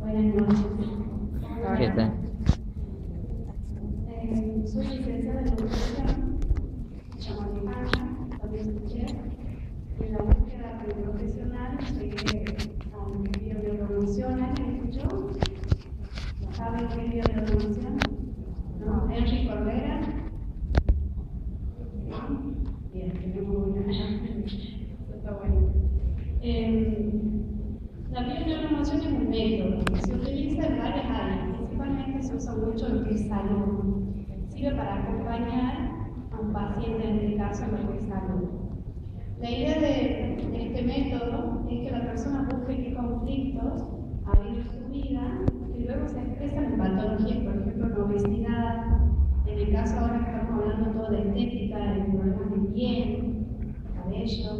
Buenas noches. ¿Qué tal? Soy licenciada en educación, me llamo Alejandra, también escuché. En la búsqueda profesional llegué a un medio de promoción, ¿alguien escuchó? ¿Saben qué medio de promoción? ¿No? Enrique Corbera. Bien, tenemos una. Eso está bueno. La biopromoción es un método que se utiliza en varias áreas, principalmente se usa mucho en lo que es salud. Sirve para acompañar a un paciente, en este caso, en lo que es salud. La idea de este método es que la persona busque qué conflictos ha habido en su vida y luego se expresan en patologías, por ejemplo, en obesidad, en el caso ahora que estamos hablando todo de estética, de problemas de piel, cabello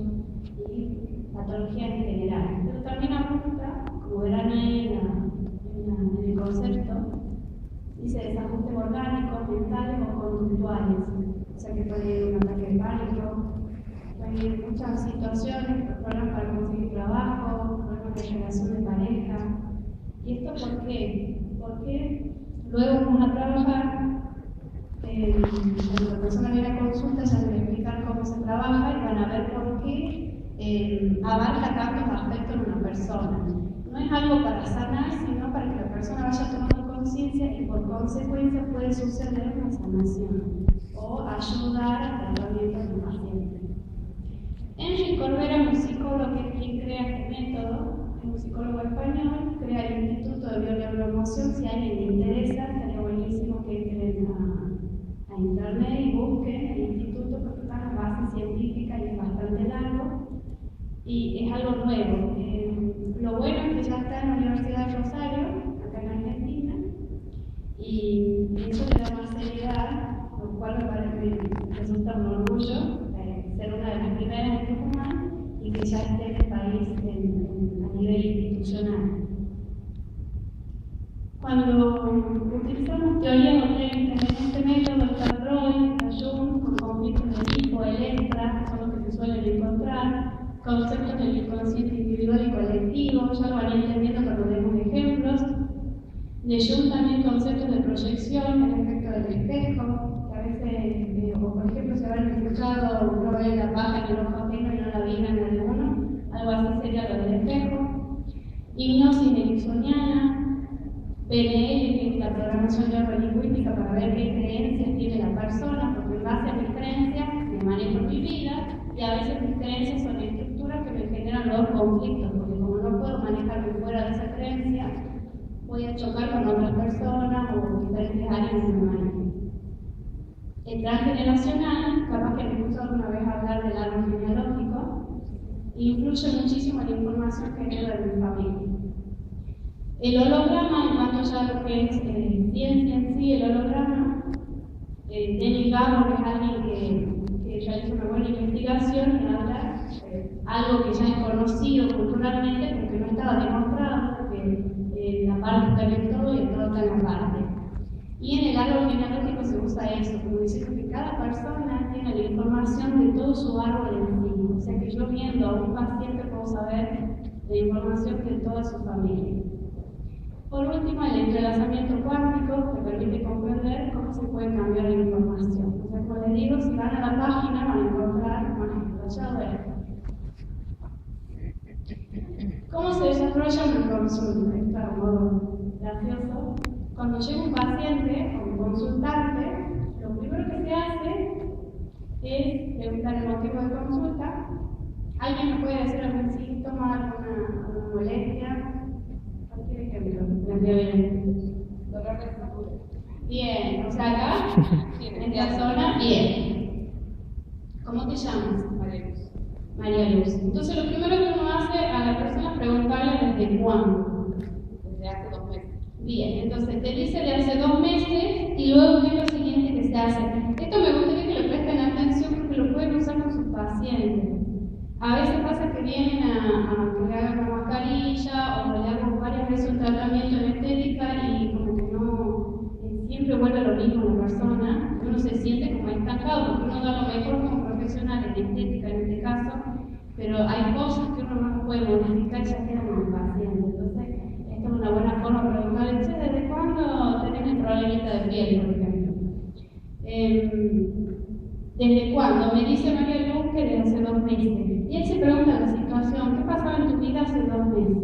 y patologías en general. Pero también apunta, como verán ahí en el concepto, dice desajustes orgánicos, mentales o conductuales. O sea que puede ir un ataque de pánico, pueden ir muchas situaciones, problemas para conseguir trabajo, problemas de relación de pareja. ¿Y esto por qué? Porque luego vamos a trabajar, cuando la persona viene a consulta, ya les voy a explicar cómo se trabaja y van a ver por qué abarca tantos aspectos en una persona. No es algo para sanar, sino para que la persona vaya tomando conciencia y por consecuencia puede suceder una sanación o ayudar al tratamiento del paciente. Enrique Corbera es un psicólogo que es quien crea este método, es un psicólogo español, crea el Instituto de Bioneuroemoción. Si a alguien le interesa, estaría buenísimo que entren a internet y busquen el instituto porque está en la base científica y es bastante largo y es algo nuevo. Lo bueno es que ya está en la Universidad de Rosario, acá en Argentina, y eso le da más seriedad, lo cual me parece que resulta un orgullo ser una de las primeras en Tucumán y que ya esté en el país a nivel institucional. Cuando utilizamos teorías o técnicas en este método, está Freud, Jung, con conflictos de tipo, Electra, son los que se suelen encontrar, conceptos del inconsciente individual y colectivo, ya lo van entendiendo cuando vemos ejemplos. De Jung también conceptos de proyección, el efecto del espejo, que a veces, o por ejemplo, se habrán escuchado, uno ve la paja en el ojo ajeno y no la viene en el de uno, algo así sería lo del espejo. Hipnosis ericksoniana, PNL, que es la programación neurolingüística para ver qué creencias tiene la persona, porque en base a mis creencias me manejo mi vida y a veces mis creencias son estructuras que me generan los conflictos, porque como no puedo manejarme fuera de esa creencia, voy a chocar con otras personas o diferentes áreas de mi manejo. El transgeneracional, capaz que he escuchado alguna vez hablar del árbol genealógico, influye muchísimo en la información que genera de mi familia. El holograma, en cuanto ya a lo que es ciencia en sí, el holograma, Dennis Gabor es alguien que ya hizo una buena investigación y habla algo que ya es conocido culturalmente porque no estaba demostrado, porque la parte está en todo y el todo está en la parte. Y en el árbol genealógico se usa eso, como diciendo que cada persona tiene la información de todo su árbol en sí. O sea que yo viendo a un paciente puedo saber la información de toda su familia. Por último, el entrelazamiento cuántico que permite comprender cómo se puede cambiar la información. O sea, como les digo, si van a la página van a encontrar más explayado esto. ¿Cómo se desarrolla una consulta? Esto a modo gracioso. Cuando llega un paciente o un consultante, lo primero que se hace es preguntar el motivo de consulta. ¿Alguien me puede decir algún síntoma, alguna molestia? Cualquier ejemplo. Dolor de cabeza. Bien, o sea acá, en la zona, bien. ¿Cómo te llamas? María Luz. María Luz. Entonces lo primero que uno hace a la persona es preguntarle desde cuándo. Desde hace 2 meses. Bien, entonces te dice de hace 2 meses y luego ¿qué es lo siguiente que se hace? Esto me gustaría que le presten atención porque lo pueden usar con sus pacientes. A veces pasa que vienen a que le hagan una mascarilla o le hagan varias veces un tratamiento en estética y como que no, siempre vuelve lo mismo a la persona, uno se siente como estancado porque uno da lo mejor como profesional en estética en este caso, pero hay cosas que uno no puede modificar y ya quedan en el paciente. Entonces, esta es una buena forma me dice María Luz que de hace 2 meses. Y él se pregunta la situación, ¿qué pasaba en tu vida hace 2 meses?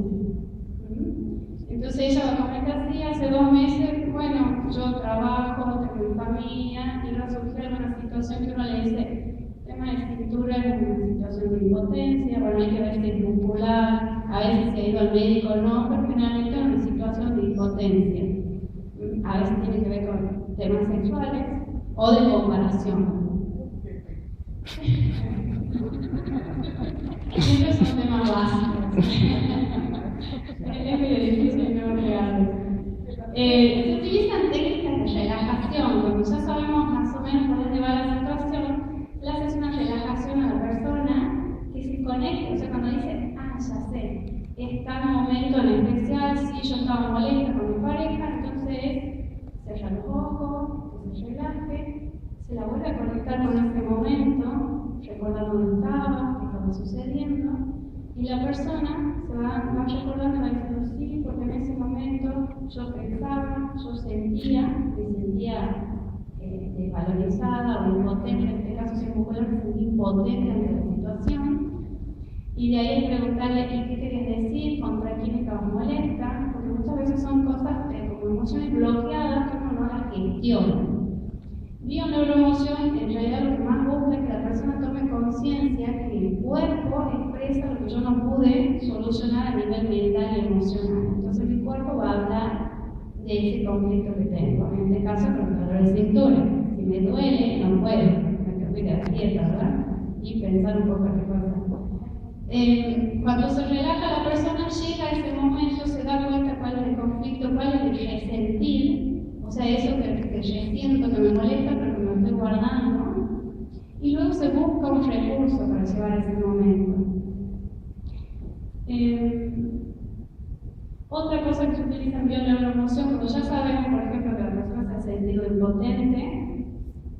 Entonces ella va a comentar, sí, hace 2 meses, bueno, yo trabajo, tengo mi familia, y va a surgir alguna situación que uno le dice, tema de escritura es una situación de impotencia, bueno, hay que ver si es muscular, a veces se ha ido al médico o no, pero generalmente es una situación de impotencia. A veces tiene que ver con temas sexuales o de comparación. Siempre son temas básicos. Es medio difícil que no regalos. Se utilizan técnicas de relajación, cuando ya sabemos más o menos por dónde va la situación, le haces una relajación a la persona que se conecte, o sea, cuando dice, ya sé, está en un momento en especial, si yo estaba molesta con mi pareja, entonces cierra los ojos, que se relaje, se la vuelve a conectar con ese momento, recordando dónde estaba, qué estaba sucediendo, y la persona se va recordando, va diciendo sí, porque en ese momento yo pensaba, yo sentía, me sentía desvalorizada o impotente, en este caso si es mujer, me sentí impotente ante la situación, y de ahí preguntarle qué querías decir, contra quién estabas molesta, porque muchas veces son cosas como emociones bloqueadas que uno no las gestiona. Bio-neuroemoción, en realidad lo que más busca es que la persona tome conciencia que el cuerpo expresa lo que yo no pude solucionar a nivel mental y emocional. Entonces mi cuerpo va a hablar de ese conflicto que tengo. En este caso, con el dolor de cintura. Si me duele, no puedo. Me tengo que quedar quieta, ¿verdad? Y pensar un poco qué pasa. Cuando se relaja la persona, llega a ese momento, se da cuenta cuál es el conflicto, cuál es el resentir. O sea, eso que siento que me molesta, pero que me estoy guardando. Y luego se busca un recurso para llevar a ese momento. Otra cosa que se utiliza en bio-neuroemoción, cuando ya sabemos, por ejemplo, que la persona se ha sentido impotente,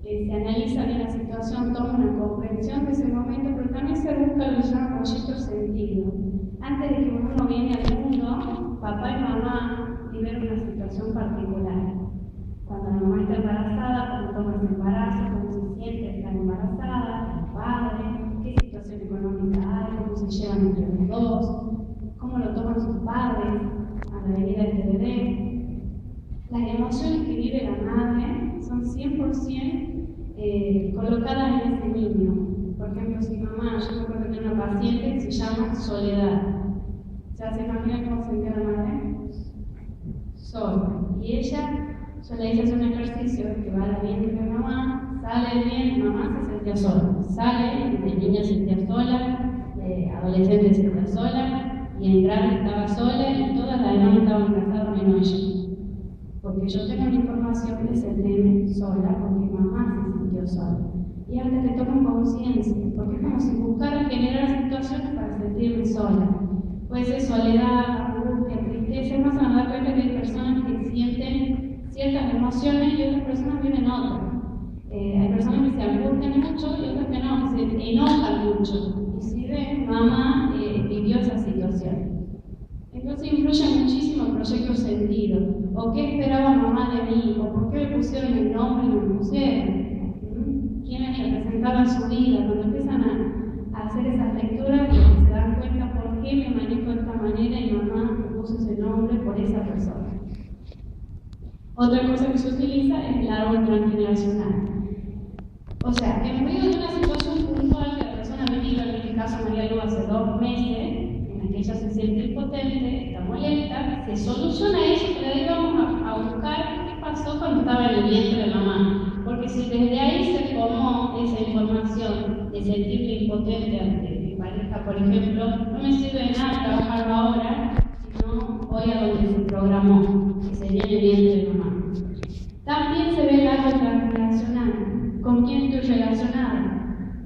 se analiza bien la situación, toma una comprensión de ese momento, pero también se busca lo que se llama proyecto sentido. Antes de que uno viene al mundo, papá y mamá viven una situación particular. Cuando la mamá está embarazada, cuando toma ese embarazo, cómo se siente estar embarazada, el padre, qué situación económica hay, cómo se llevan entre los dos, cómo lo toman sus padres a la venida de este bebé. Las emociones que vive la madre son 100% colocadas en ese niño. Por ejemplo, si mamá, yo me acuerdo que tengo una paciente que se llama Soledad. ¿Ya se imaginan cómo se sentía la madre? Sola. Y ella, yo le hice hacer un ejercicio que va al vientre de mamá, sale bien, mamá se sentía sola. Sale, de niña se sentía sola, de adolescente se sentía sola, y en grande estaba sola, y todas las demás estaban casadas menos ella. Porque yo tengo la información de sentirme sola, porque mamá se sintió sola. Y hasta que toman conciencia, porque es como si buscara generar situaciones para sentirme sola. Puede ser soledad, angustia, tristeza, más a dar cuenta que hay personas que sienten ciertas emociones y otras personas viven otras. Hay personas que se angustian mucho y otras que no, que se enojan mucho. Y si ven, mamá vivió esa situación. Entonces influye muchísimo el proyecto sentido. ¿O qué esperaba mamá de mí? ¿O por qué le pusieron el nombre y no me pusieron? ¿Quiénes representaban su vida? Cuando empiezan a hacer esas lecturas, se dan cuenta por qué me manejo de esta manera y mamá me puso ese nombre por esa persona. Otra cosa que se utiliza es el árbol transgeneracional. O sea, en medio de una situación puntual que la persona ha vivido, en este caso María Luz hace 2 meses, en la que ella se siente impotente, está molesta, se soluciona eso, pero ahí vamos a buscar qué pasó cuando estaba en el vientre de mamá. Porque si desde ahí se tomó esa información de sentirme impotente ante mi pareja, por ejemplo, no me sirve de nada trabajarlo ahora, sino hoy a donde se programó, que sería el vientre de mamá. También se ve el árbol transgeneracional. ¿Con quién estoy relacionada?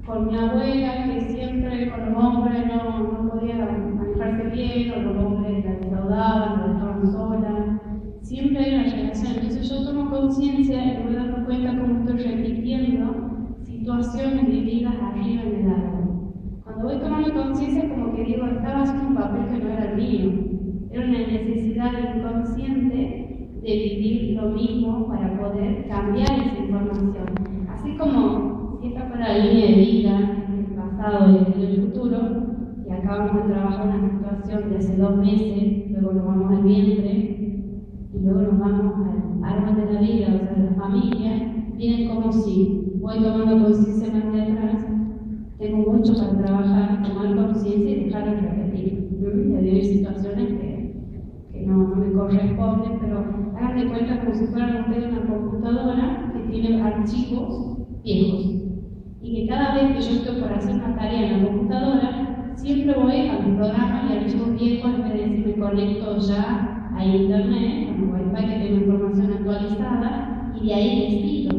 Con mi abuela, que siempre con los hombres no podía manejarse bien, o los hombres la defraudaban, la dejaban sola. Siempre hay una relación. Entonces yo tomo conciencia y me voy dando cuenta cómo estoy repitiendo situaciones vividas arriba en el árbol. Cuando voy tomando conciencia, como que digo, estaba haciendo un papel que no era el mío. Era una necesidad inconsciente de vivir lo mismo para poder cambiar esa información. Así como si esta fuera la línea de vida acabamos de trabajar una situación de hace 2 meses, luego nos vamos al vientre, y luego nos vamos al árbol de la vida, o sea, de la familia. Vienen como si voy tomando conciencia más de atrás, tengo mucho para trabajar, tomar conciencia y dejar de repetir, de vivir situaciones que no me corresponden, pero hagan de cuenta como si fueran ustedes una computadora que tiene archivos viejos, y que cada vez que yo estoy por hacer una tarea en la computadora, siempre voy a los programas y archivos viejos en vez de decir me conecto ya a internet, con el wifi que tengo información actualizada, y de ahí decido.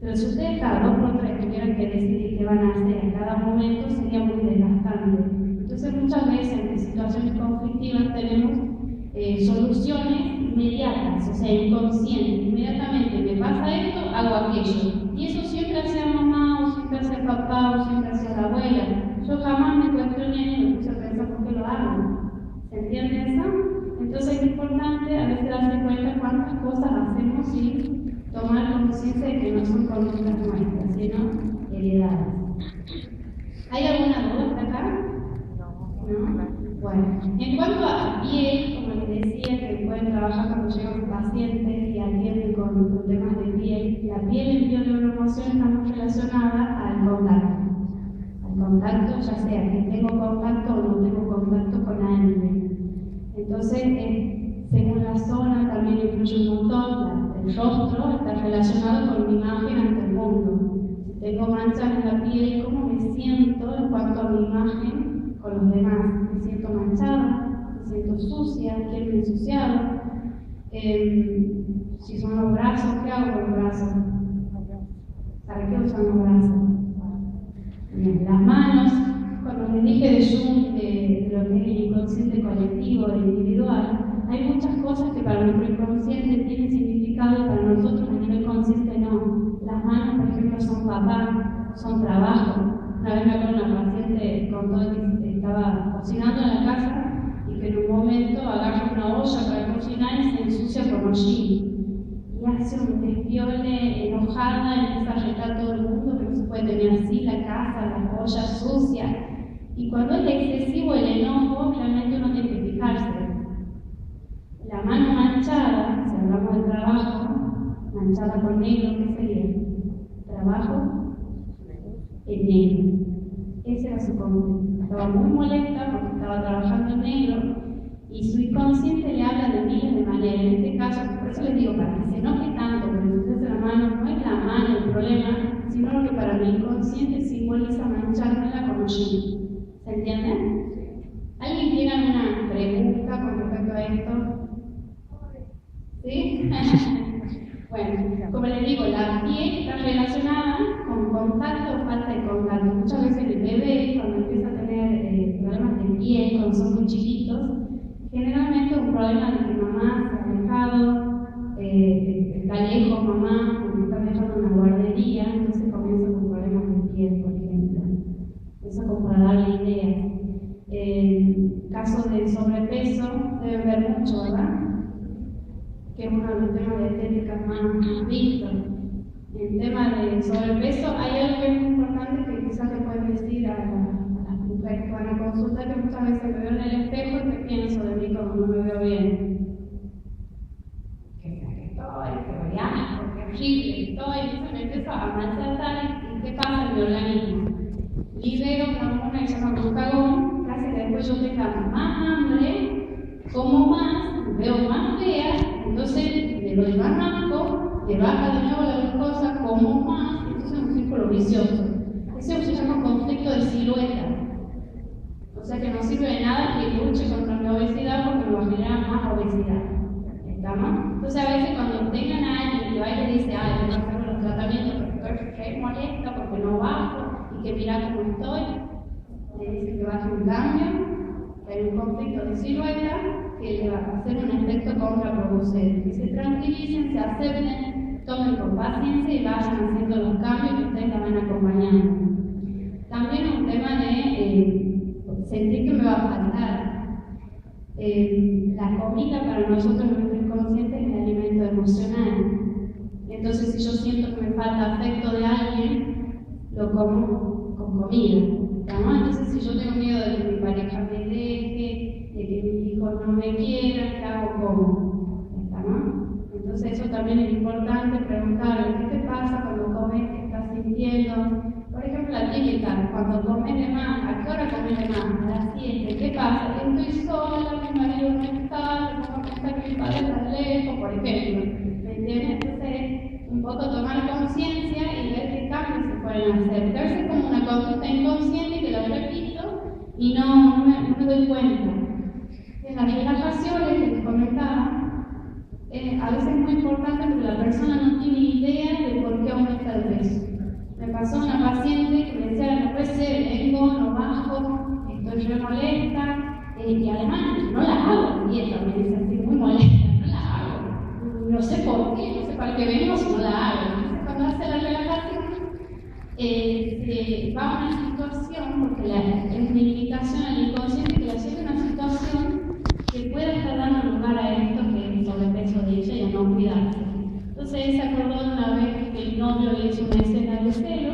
Pero si ustedes cada 2 por 3 tuvieran que decidir qué van a hacer en cada momento, sería muy desgastante. Entonces muchas veces en situaciones conflictivas tenemos soluciones inmediatas, o sea, inconscientes. Inmediatamente me pasa esto, hago aquello. Y eso siempre hacía mamá, o siempre hacía papá, o siempre hacía la abuela. Yo jamás me cuestioné ni me puse a pensar por qué lo hago. ¿Se entiende eso? Entonces es importante a veces darse cuenta cuántas cosas hacemos sin tomar conciencia de que no son conductas nuestras, sino heredadas. ¿Hay alguna duda hasta acá? ¿No? Bueno, en cuanto a piel, como les decía, que pueden trabajar cuando llegan pacientes y atienden con temas de piel, la piel en bio-neuroemoción está muy relacionada al contacto. Al contacto, ya sea que tengo contacto o no tengo contacto con alguien. Entonces, según la zona, también influye un montón. El rostro está relacionado con mi imagen ante el mundo. Si tengo manchas en la piel, ¿cómo me siento en cuanto a mi imagen con los demás? Me siento manchada, me siento sucia, quiero ir ensuciado. Si son los brazos, ¿qué hago con los brazos? ¿Para qué usan los brazos? Bien, las manos, cuando les dije de Jung, de lo que es el inconsciente colectivo e individual, hay muchas cosas que para nuestro inconsciente tienen significado y para nosotros a nivel consciente no. Las manos, por ejemplo, son papá, son trabajo. Una vez me acuerdo una paciente contó que estaba cocinando en la casa y que en un momento agarra una olla para cocinar y se ensucia con hollín. Y hace un despiole enojada, empieza a retar a todo el mundo que no se puede tener así la casa, las ollas sucias. Y cuando es excesivo el enojo, realmente uno tiene que fijarse. La mano manchada, si hablamos de trabajo, manchada con negro, ¿qué sería? Trabajo en negro. Ese era su conflicto. Estaba muy molesta porque estaba trabajando en negro y su inconsciente le habla de miles de maneras. En este caso, por eso les digo, para que se enoje tanto, porque entonces la mano no es la mano el problema, sino lo que para mi inconsciente simboliza manchármela con hollín. ¿Se entiende? ¿Alguien tiene alguna pregunta con respecto a esto? ¿Sí? Bueno, como les digo, la piel está relacionada con contacto o falta de contacto. Muchas veces el bebé, cuando empieza a tener problemas de piel, cuando son muy chiquitos, generalmente es un problema de que mamá se ha alejado, está lejos mamá, porque está dejando en la guardería, entonces comienza con problemas de piel, por ejemplo. Eso como para darle ideas. Casos de sobrepeso deben ver mucho, ¿verdad? Que es uno de los temas de estética más vistos. En tema de sobrepeso, hay algo que es muy importante que quizás le pueden decir a las mujeres que van a consultar, que muchas veces me veo en el espejo y que pienso de mí cuando no me veo bien. Que estoy, que voy asco, que horrible estoy, entonces me empiezo a maltratar y ¿qué pasa en mi organismo? Libero una hormona que se llama glucagón, que hace que después yo tenga más hambre, como más, me veo más fea, entonces le doy más asco, le baja de nuevo la glucosa, como más, entonces es un círculo vicioso. Ese se llama conflicto de silueta. O sea que no sirve de nada que luche contra mi obesidad porque me va a generar más obesidad. ¿Estamos? Entonces a veces cuando tengan a alguien que va y le dice, ay, yo no hacer los tratamientos porque estoy re molesta, porque no bajo, y que mira cómo estoy, le dicen que baje un cambio, que hay un conflicto de silueta, que le va a hacer un efecto contraproducente. Que se tranquilicen, se acepten, tomen con paciencia y vayan haciendo los cambios que ustedes la van acompañando. También un tema de sentir que me va a faltar. La comida para nosotros, nuestro inconsciente, es el alimento emocional. Entonces, si yo siento que me falta afecto de alguien, lo como con comida. ¿Estamos? Entonces, si yo tengo miedo de que mi pareja me deje, de que mis hijos no me quieran, ¿qué hago? ¿Cómo? ¿Estamos? Entonces, eso también es importante preguntarle, ¿qué te pasa cuando comes? ¿Qué estás sintiendo? Por ejemplo, la típica, cuando comes de más, ¿a qué hora comes de más? A las 7. ¿Qué pasa? Estoy sola, mi marido no está, me pongo a pensar que mi padre está lejos, por ejemplo. ¿Me entiendes? Entonces, un poco tomar conciencia y ver qué cambios se pueden hacer. A veces como una conducta inconsciente que la repito y no me doy cuenta. En las relajaciones que les comentaba, a veces es muy importante porque la persona no tiene idea de por qué aumenta el peso. Me pasó una paciente que me decía, no puede ser, vengo, no bajo, estoy re molesta, y además no la hago dieta, me dice así, muy molesta, no la hago. No sé por qué, no sé para qué vengo si no la hago. Entonces cuando hace la relajación, va a una situación, porque es una invitación al inconsciente que la lleve a una situación que pueda estar dando lugar a esto que es el sobrepeso de ella y a no cuidarse. Entonces ella se acordó de una vez que el novio le hizo una escena de celo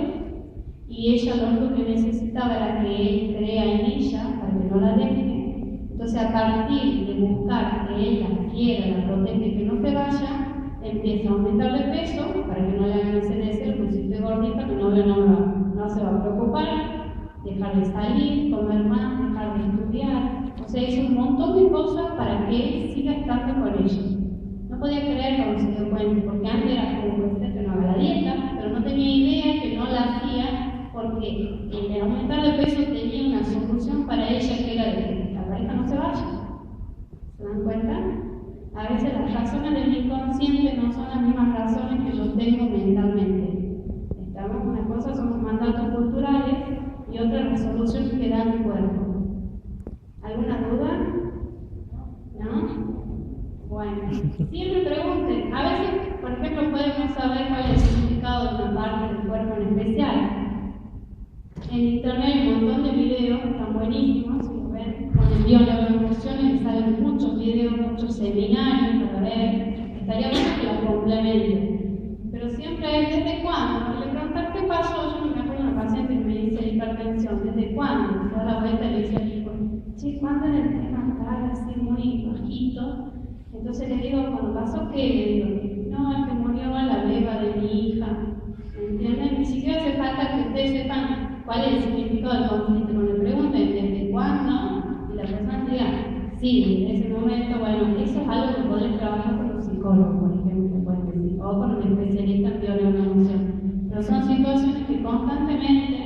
y ella lo único que necesitaba era que él crea en ella para que no la deje. Entonces a partir de buscar que él la quiera, la proteja y que no se vaya, empieza a aumentar de peso para que no le hagan escena de celo, porque si estoy gordita mi novio no se va a preocupar, dejar de salir, comer más, dejar de estudiar. O sea, hizo un montón de cosas para que él siga estando con ella. No podía creer cuando se dio cuenta, porque antes era como que no haga la dieta, pero no tenía idea que no la hacía porque el aumentar de peso tenía una solución para ella que era de que la pareja no se vaya. ¿Se dan cuenta? A veces las razones del inconsciente no son las mismas razones que yo tengo mentalmente. Estamos, una cosa son los mandatos culturales y otra resolución que da mi cuerpo. ¿Alguna duda? ¿No? Bueno, siempre pregunten. A veces, por ejemplo, podemos saber cuál es el significado de una parte del cuerpo en especial. En internet hay un montón de videos, están buenísimos, si lo ven, con el bioneuroemociones salen muchos videos, muchos seminarios para ver. Estaría bueno que los complementen. Pero siempre es ¿desde cuándo? Le preguntan qué pasó, yo me acuerdo de una paciente que me dice hipertensión, ¿desde cuándo? Se da la vuelta y le dice al hijo, che, ¿cuándo era el tema tal, así muy bajito? Entonces le digo, cuando pasó, ¿qué? Le digo, no, es que murió la beba de mi hija. ¿Me entienden? Ni siquiera hace falta que ustedes sepan cuál es el significado del conflicto. Cuando le pregunten desde cuándo, y la persona diga, sí, en ese momento, bueno, eso es algo que podés trabajar con un psicólogo, por ejemplo, pueden decir, o con un especialista en bioneuroemoción. Pero son situaciones que constantemente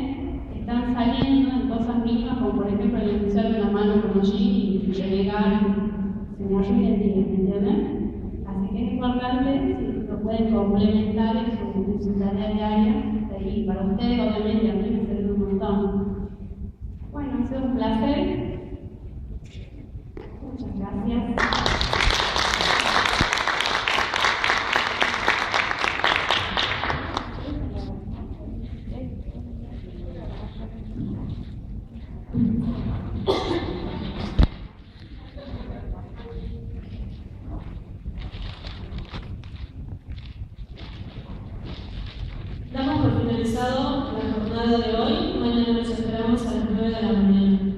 están saliendo en cosas mínimas, como por ejemplo el ensuciarme la mano con un jean y renegar. Se me arruina el día, ¿me entienden? Así que es importante, si lo pueden complementar en su tarea diaria, y para ustedes, obviamente, a mí me sirve un montón. Bueno, ha sido un placer. Muchas gracias. Damos por finalizado la jornada de hoy. Mañana nos esperamos a las 9 de la mañana.